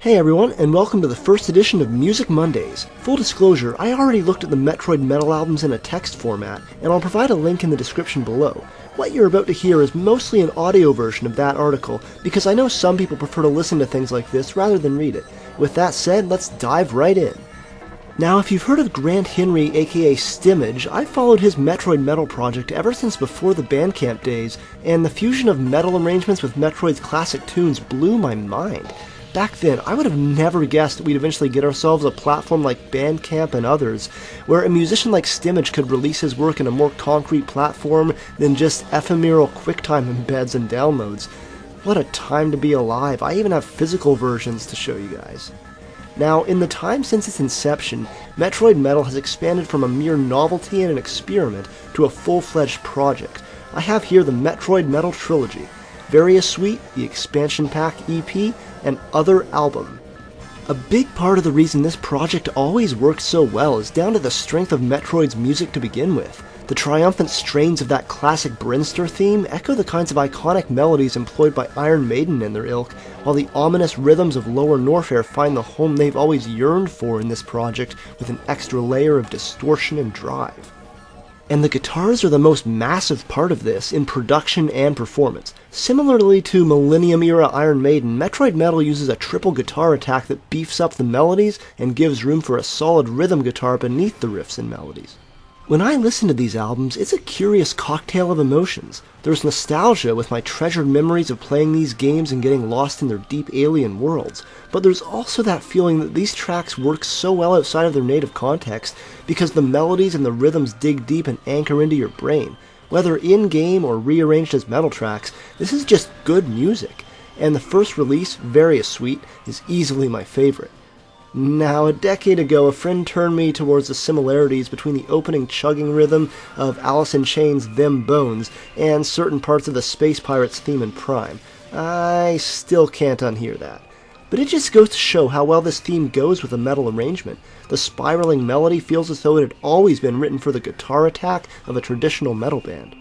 Hey everyone, and welcome to the first edition of Music Mondays. Full disclosure, I already looked at the Metroid Metal albums in a text format, and I'll provide a link in the description below. What you're about to hear is mostly an audio version of that article, because I know some people prefer to listen to things like this rather than read it. With that said, let's dive right in. Now, if you've heard of Grant Henry, aka Stimage, I've followed his Metroid Metal project ever since before the Bandcamp days, and the fusion of metal arrangements with Metroid's classic tunes blew my mind. Back then, I would have never guessed that we'd eventually get ourselves a platform like Bandcamp and others, where a musician like Stimage could release his work in a more concrete platform than just ephemeral QuickTime embeds and downloads. What a time to be alive. I even have physical versions to show you guys. Now, in the time since its inception, Metroid Metal has expanded from a mere novelty and an experiment to a full-fledged project. I have here the Metroid Metal Trilogy, Various Suite, the Expansion Pack EP, and Other Album. A big part of the reason this project always worked so well is down to the strength of Metroid's music to begin with. The triumphant strains of that classic Brinster theme echo the kinds of iconic melodies employed by Iron Maiden and their ilk, while the ominous rhythms of Lower Norfair find the home they've always yearned for in this project with an extra layer of distortion and drive. And the guitars are the most massive part of this in production and performance. Similarly to Millennium-era Iron Maiden, Metroid Metal uses a triple guitar attack that beefs up the melodies and gives room for a solid rhythm guitar beneath the riffs and melodies. When I listen to these albums, it's a curious cocktail of emotions. There's nostalgia with my treasured memories of playing these games and getting lost in their deep alien worlds, but there's also that feeling that these tracks work so well outside of their native context because the melodies and the rhythms dig deep and anchor into your brain. Whether in-game or rearranged as metal tracks, this is just good music, and the first release, Various Suite, is easily my favorite. Now, a decade ago, a friend turned me towards the similarities between the opening chugging rhythm of Alice in Chains' Them Bones and certain parts of the Space Pirates theme in Prime. I still can't unhear that. But it just goes to show how well this theme goes with a metal arrangement. The spiraling melody feels as though it had always been written for the guitar attack of a traditional metal band.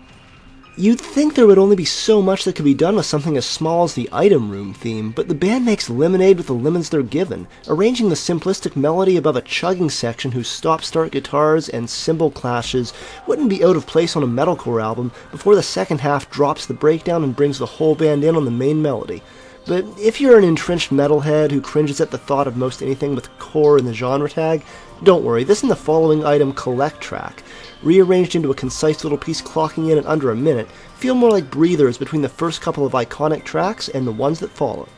You'd think there would only be so much that could be done with something as small as the Item Room theme, but the band makes lemonade with the lemons they're given, arranging the simplistic melody above a chugging section whose stop-start guitars and cymbal clashes wouldn't be out of place on a metalcore album before the second half drops the breakdown and brings the whole band in on the main melody. But if you're an entrenched metalhead who cringes at the thought of most anything with core in the genre tag, don't worry, this and the following item collect track, rearranged into a concise little piece clocking in at under a minute, feel more like breathers between the first couple of iconic tracks and the ones that follow.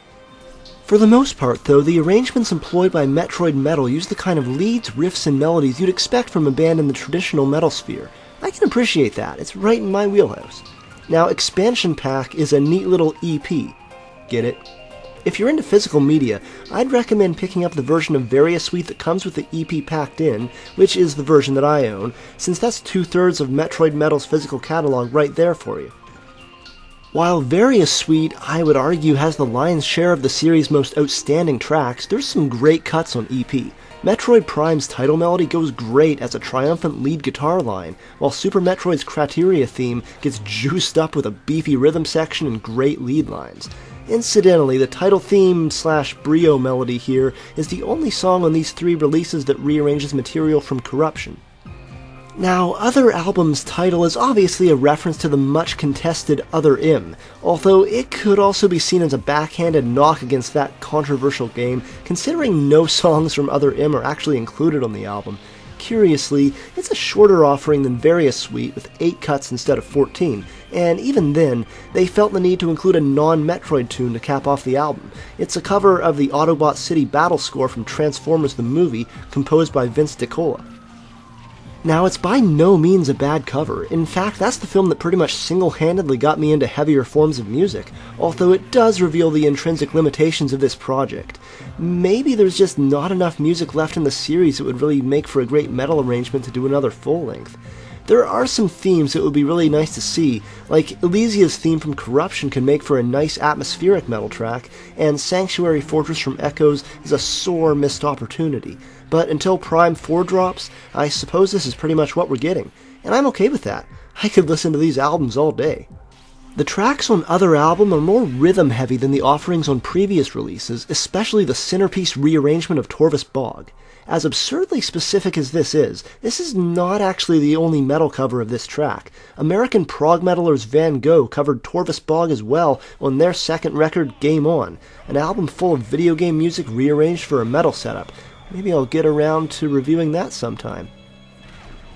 For the most part, though, the arrangements employed by Metroid Metal use the kind of leads, riffs, and melodies you'd expect from a band in the traditional metal sphere. I can appreciate that, it's right in my wheelhouse. Now, Expansion Pack is a neat little EP. Get it? If you're into physical media, I'd recommend picking up the version of Various Suite that comes with the EP packed in, which is the version that I own, since that's 2/3 of Metroid Metal's physical catalog right there for you. While Various Suite, I would argue, has the lion's share of the series' most outstanding tracks, there's some great cuts on EP. Metroid Prime's title melody goes great as a triumphant lead guitar line, while Super Metroid's Crateria theme gets juiced up with a beefy rhythm section and great lead lines. Incidentally, the title theme / brio melody here is the only song on these 3 releases that rearranges material from Corruption. Now, Other Album's title is obviously a reference to the much-contested Other M, although it could also be seen as a backhanded knock against that controversial game, considering no songs from Other M are actually included on the album. Curiously, it's a shorter offering than Various Suite with 8 cuts instead of 14, and even then, they felt the need to include a non-Metroid tune to cap off the album. It's a cover of the Autobot City battle score from Transformers the Movie, composed by Vince DiCola. Now, it's by no means a bad cover. In fact, that's the film that pretty much single-handedly got me into heavier forms of music, although it does reveal the intrinsic limitations of this project. Maybe there's just not enough music left in the series that would really make for a great metal arrangement to do another full-length. There are some themes that would be really nice to see, like Elysia's theme from Corruption can make for a nice atmospheric metal track, and Sanctuary Fortress from Echoes is a sore missed opportunity. But until Prime 4 drops, I suppose this is pretty much what we're getting, and I'm okay with that. I could listen to these albums all day. The tracks on Other Album are more rhythm-heavy than the offerings on previous releases, especially the centerpiece rearrangement of Torvus Bog. As absurdly specific as this is not actually the only metal cover of this track. American prog metalers Van Gogh covered Torvus Bog as well on their second record, Game On, an album full of video game music rearranged for a metal setup. Maybe I'll get around to reviewing that sometime.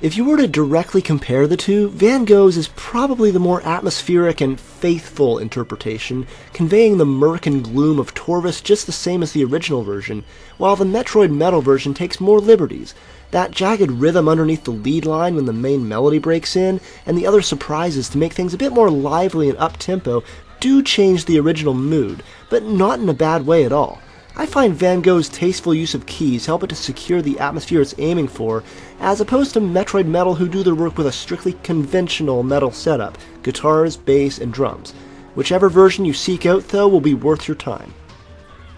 If you were to directly compare the two, Van Gogh's is probably the more atmospheric and faithful interpretation, conveying the murk and gloom of Torvus just the same as the original version, while the Metroid Metal version takes more liberties. That jagged rhythm underneath the lead line when the main melody breaks in, and the other surprises to make things a bit more lively and up-tempo do change the original mood, but not in a bad way at all. I find Van Gogh's tasteful use of keys help it to secure the atmosphere it's aiming for, as opposed to Metroid Metal who do their work with a strictly conventional metal setup, guitars, bass, and drums. Whichever version you seek out, though, will be worth your time.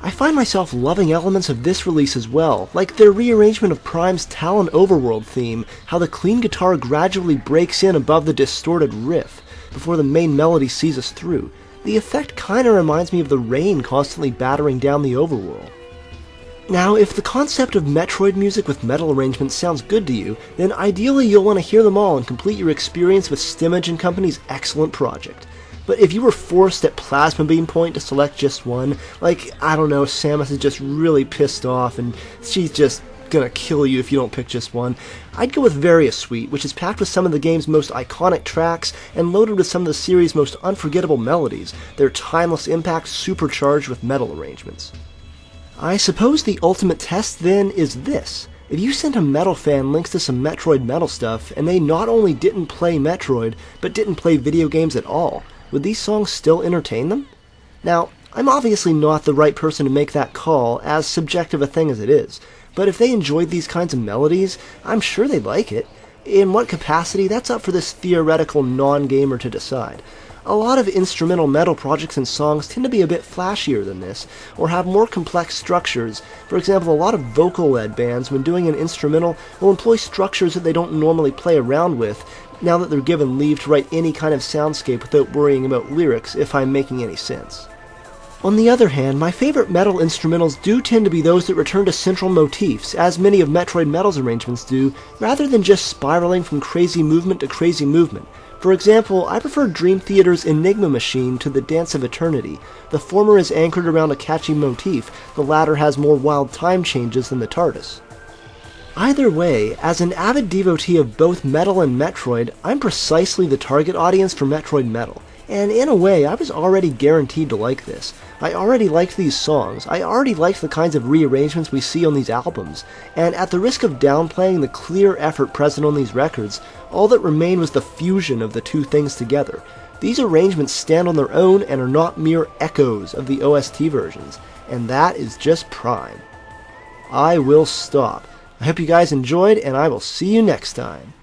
I find myself loving elements of this release as well, like their rearrangement of Prime's Talon Overworld theme, how the clean guitar gradually breaks in above the distorted riff, before the main melody sees us through. The effect kinda reminds me of the rain constantly battering down the overworld. Now, if the concept of Metroid music with metal arrangements sounds good to you, then ideally you'll want to hear them all and complete your experience with Stimage & Company's excellent project. But if you were forced at Plasma Beam point to select just one, like, I don't know, Samus is just really pissed off and she's just gonna kill you if you don't pick just one, I'd go with Various Suite, which is packed with some of the game's most iconic tracks and loaded with some of the series' most unforgettable melodies, their timeless impact supercharged with metal arrangements. I suppose the ultimate test, then, is this. If you sent a metal fan links to some Metroid Metal stuff, and they not only didn't play Metroid, but didn't play video games at all, would these songs still entertain them? Now, I'm obviously not the right person to make that call, as subjective a thing as it is, but if they enjoyed these kinds of melodies, I'm sure they'd like it. In what capacity, that's up for this theoretical non-gamer to decide. A lot of instrumental metal projects and songs tend to be a bit flashier than this, or have more complex structures. For example, a lot of vocal-led bands, when doing an instrumental, will employ structures that they don't normally play around with, now that they're given leave to write any kind of soundscape without worrying about lyrics, if I'm making any sense. On the other hand, my favorite metal instrumentals do tend to be those that return to central motifs, as many of Metroid Metal's arrangements do, rather than just spiraling from crazy movement to crazy movement. For example, I prefer Dream Theater's Enigma Machine to the Dance of Eternity. The former is anchored around a catchy motif, the latter has more wild time changes than the TARDIS. Either way, as an avid devotee of both Metal and Metroid, I'm precisely the target audience for Metroid Metal. And in a way, I was already guaranteed to like this. I already liked these songs, I already liked the kinds of rearrangements we see on these albums, and at the risk of downplaying the clear effort present on these records, all that remained was the fusion of the two things together. These arrangements stand on their own and are not mere echoes of the OST versions, and that is just prime. I will stop. I hope you guys enjoyed, and I will see you next time.